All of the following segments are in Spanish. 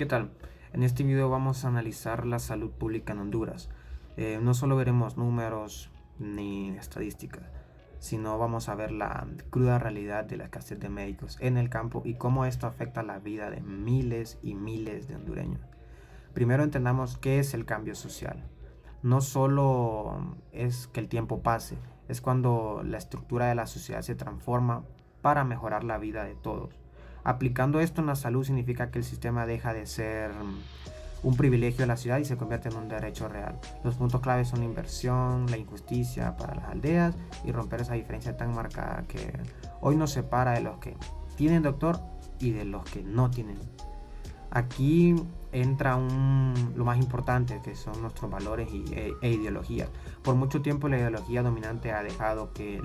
¿Qué tal? En este video vamos a analizar la salud pública en Honduras. No solo veremos números ni estadísticas, sino vamos a ver la cruda realidad de la escasez de médicos en el campo y cómo esto afecta la vida de miles y miles de hondureños. Primero entendamos qué es el cambio social. No solo es que el tiempo pase, es cuando la estructura de la sociedad se transforma para mejorar la vida de todos. Aplicando esto en la salud significa que el sistema deja de ser un privilegio de la ciudad y se convierte en un derecho real. Los puntos claves son la inversión, la injusticia para las aldeas y romper esa diferencia tan marcada que hoy nos separa de los que tienen doctor y de los que no tienen. Aquí entra lo más importante, que son nuestros valores e ideologías. Por mucho tiempo la ideología dominante ha dejado que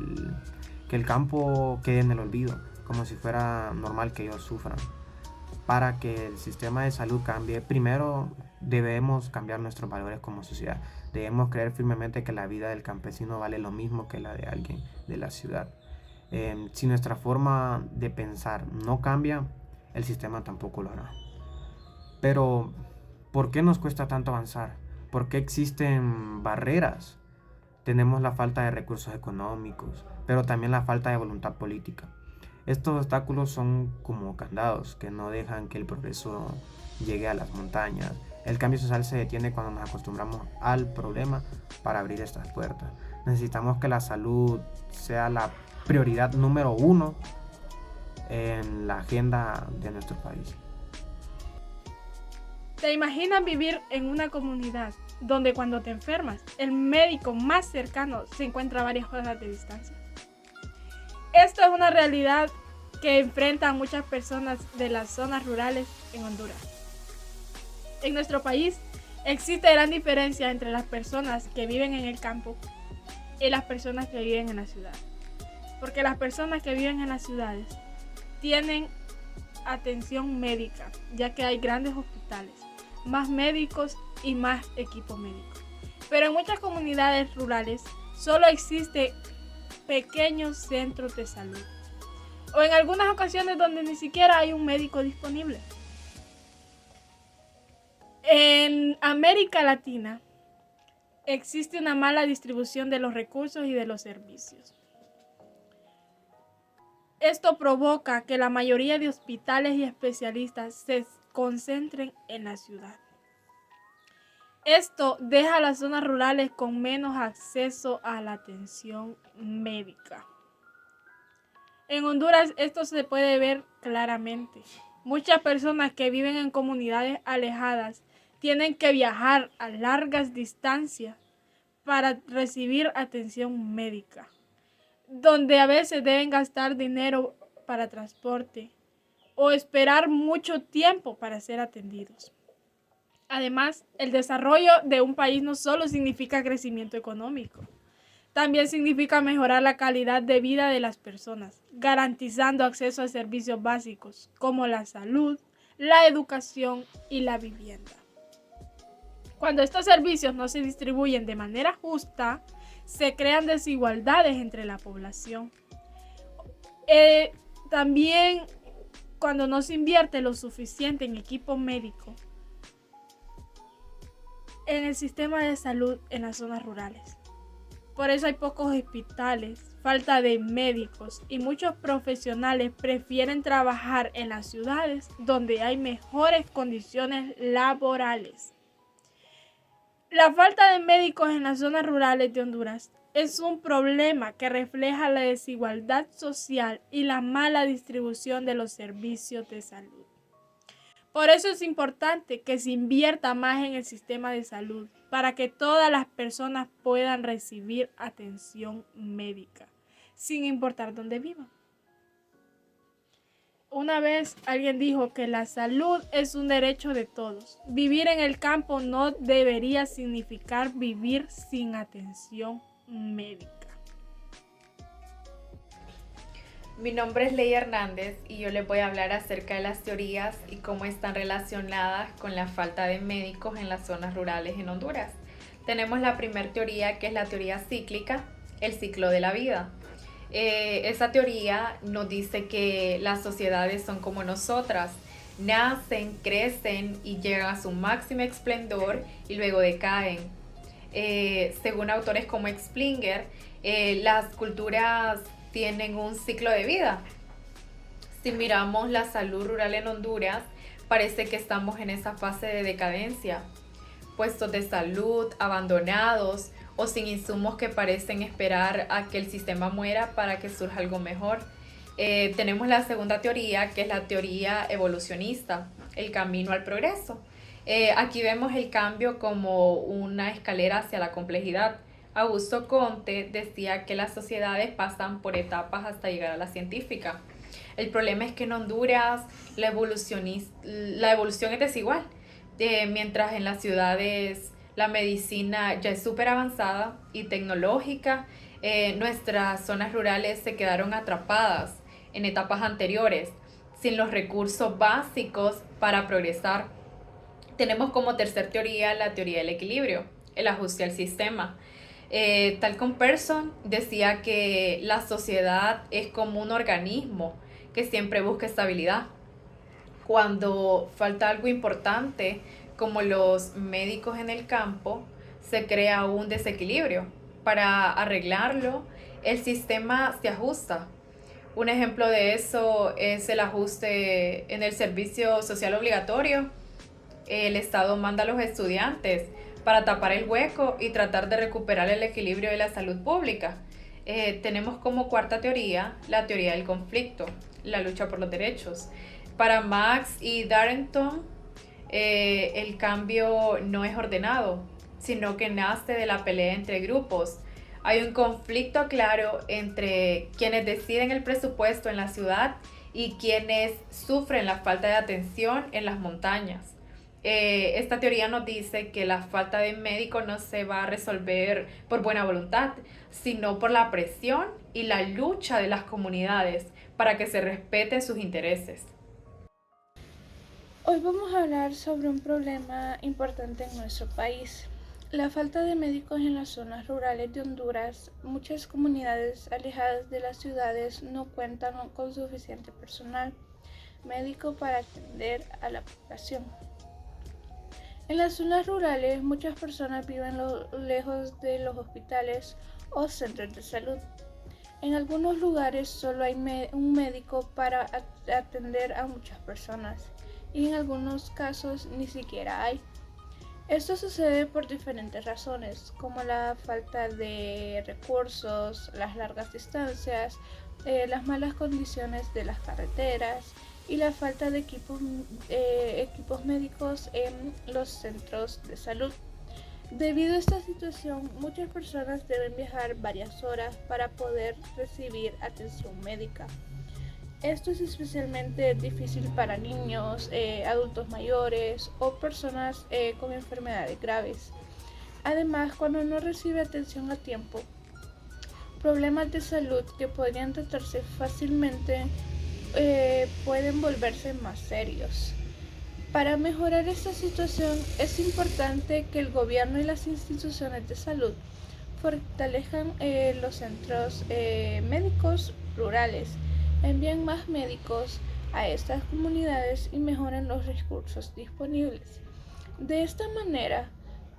el campo quede en el olvido, como si fuera normal que ellos sufran. Para que el sistema de salud cambie, primero debemos cambiar nuestros valores como sociedad. Debemos creer firmemente que la vida del campesino vale lo mismo que la de alguien de la ciudad. Si nuestra forma de pensar no cambia, el sistema tampoco lo hará. Pero, ¿por qué nos cuesta tanto avanzar? ¿Por qué existen barreras? Tenemos la falta de recursos económicos, pero también la falta de voluntad política. Estos obstáculos son como candados que no dejan que el progreso llegue a las montañas. El cambio social se detiene cuando nos acostumbramos al problema para abrir estas puertas. Necesitamos que la salud sea la prioridad número uno en la agenda de nuestro país. ¿Te imaginas vivir en una comunidad donde cuando te enfermas, el médico más cercano se encuentra a varias horas de distancia? Esto es una realidad que enfrentan muchas personas de las zonas rurales en Honduras. En nuestro país existe gran diferencia entre las personas que viven en el campo y las personas que viven en la ciudad. Porque las personas que viven en las ciudades tienen atención médica, ya que hay grandes hospitales, más médicos y más equipo médico. Pero en muchas comunidades rurales solo existe pequeños centros de salud, o en algunas ocasiones donde ni siquiera hay un médico disponible. En América Latina existe una mala distribución de los recursos y de los servicios. Esto provoca que la mayoría de hospitales y especialistas se concentren en la ciudad. Esto deja a las zonas rurales con menos acceso a la atención médica. En Honduras esto se puede ver claramente. Muchas personas que viven en comunidades alejadas tienen que viajar a largas distancias para recibir atención médica, donde a veces deben gastar dinero para transporte o esperar mucho tiempo para ser atendidos. Además, el desarrollo de un país no solo significa crecimiento económico, también significa mejorar la calidad de vida de las personas, garantizando acceso a servicios básicos como la salud, la educación y la vivienda. Cuando estos servicios no se distribuyen de manera justa, se crean desigualdades entre la población. También cuando no se invierte lo suficiente en equipo médico, en el sistema de salud en las zonas rurales. Por eso hay pocos hospitales, falta de médicos y muchos profesionales prefieren trabajar en las ciudades donde hay mejores condiciones laborales. La falta de médicos en las zonas rurales de Honduras es un problema que refleja la desigualdad social y la mala distribución de los servicios de salud. Por eso es importante que se invierta más en el sistema de salud para que todas las personas puedan recibir atención médica, sin importar dónde vivan. Una vez alguien dijo que la salud es un derecho de todos. Vivir en el campo no debería significar vivir sin atención médica. Mi nombre es Leia Hernández y yo les voy a hablar acerca de las teorías y cómo están relacionadas con la falta de médicos en las zonas rurales en Honduras. Tenemos la primera teoría, que es la teoría cíclica, el ciclo de la vida. Esa teoría nos dice que las sociedades son como nosotras, Nacen, crecen y llegan a su máximo esplendor y luego decaen. Según autores como Explinger, las culturas tienen un ciclo de vida. Si miramos la salud rural en Honduras, parece que estamos en esa fase de decadencia. Puestos de salud abandonados o sin insumos que parecen esperar a que el sistema muera para que surja algo mejor. Tenemos la segunda teoría, que es la teoría evolucionista, el camino al progreso. Aquí vemos el cambio como una escalera hacia la complejidad. Augusto Comte decía que las sociedades pasan por etapas hasta llegar a la científica. El problema es que en Honduras la evolución es desigual. Mientras en las ciudades la medicina ya es súper avanzada y tecnológica, nuestras zonas rurales se quedaron atrapadas en etapas anteriores, sin los recursos básicos para progresar. Tenemos como tercer teoría la teoría del equilibrio, el ajuste al sistema. Talcott Person decía que la sociedad es como un organismo que siempre busca estabilidad. Cuando falta algo importante, como los médicos en el campo, se crea un desequilibrio. Para arreglarlo, el sistema se ajusta. Un ejemplo de eso es el ajuste en el servicio social obligatorio. El Estado manda a los estudiantes para tapar el hueco y tratar de recuperar el equilibrio de la salud pública. Tenemos como cuarta teoría la teoría del conflicto, la lucha por los derechos. Para Max y Darrington, el cambio no es ordenado, sino que nace de la pelea entre grupos. Hay un conflicto claro entre quienes deciden el presupuesto en la ciudad y quienes sufren la falta de atención en las montañas. Esta teoría nos dice que la falta de médicos no se va a resolver por buena voluntad, sino por la presión y la lucha de las comunidades para que se respeten sus intereses. Hoy vamos a hablar sobre un problema importante en nuestro país. La falta de médicos en las zonas rurales de Honduras. Muchas comunidades alejadas de las ciudades no cuentan con suficiente personal médico para atender a la población. En las zonas rurales, muchas personas viven lejos de los hospitales o centros de salud. En algunos lugares solo hay un médico para atender a muchas personas y en algunos casos ni siquiera hay. Esto sucede por diferentes razones, como la falta de recursos, las largas distancias, las malas condiciones de las carreteras y la falta de equipos médicos en los centros de salud. Debido a esta situación, muchas personas deben viajar varias horas para poder recibir atención médica. Esto es especialmente difícil para niños, adultos mayores o personas con enfermedades graves. Además, cuando no recibe atención a tiempo, problemas de salud que podrían tratarse fácilmente pueden volverse más serios. Para mejorar esta situación es importante que el gobierno y las instituciones de salud fortalezcan los centros médicos rurales, envíen más médicos a estas comunidades y mejoren los recursos disponibles. De esta manera,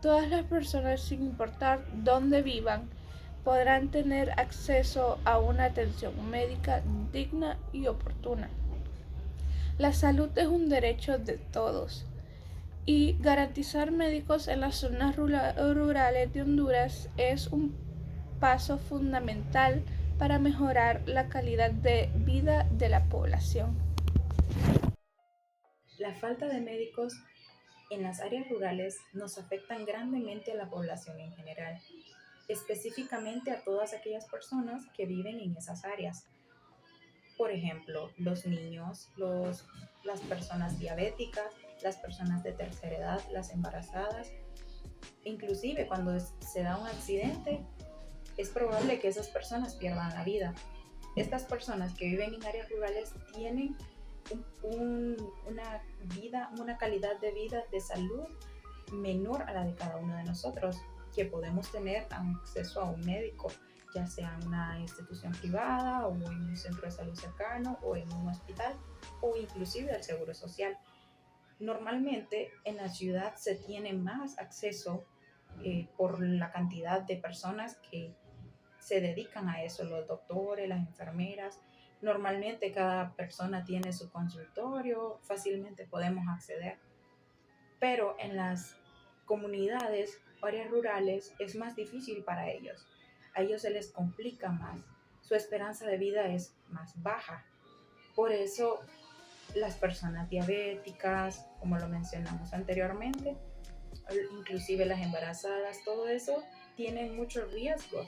todas las personas, sin importar dónde vivan, podrán tener acceso a una atención médica digna y oportuna. La salud es un derecho de todos y garantizar médicos en las zonas rurales de Honduras es un paso fundamental para mejorar la calidad de vida de la población. La falta de médicos en las áreas rurales nos afectan grandemente a la población en general, específicamente a todas aquellas personas que viven en esas áreas. Por ejemplo, los niños, las personas diabéticas, las personas de tercera edad, las embarazadas. Inclusive cuando se da un accidente, es probable que esas personas pierdan la vida. Estas personas que viven en áreas rurales tienen una calidad de vida, de salud menor a la de cada uno de nosotros, que podemos tener acceso a un médico, ya sea en una institución privada o en un centro de salud cercano o en un hospital o inclusive al seguro social. Normalmente en la ciudad se tiene más acceso por la cantidad de personas que se dedican a eso, los doctores, las enfermeras. Normalmente cada persona tiene su consultorio, fácilmente podemos acceder, pero en las comunidades, áreas rurales, es más difícil para ellos. A ellos se les complica más, su esperanza de vida es más baja. Por eso las personas diabéticas, como lo mencionamos anteriormente, inclusive las embarazadas, todo eso tienen mucho riesgo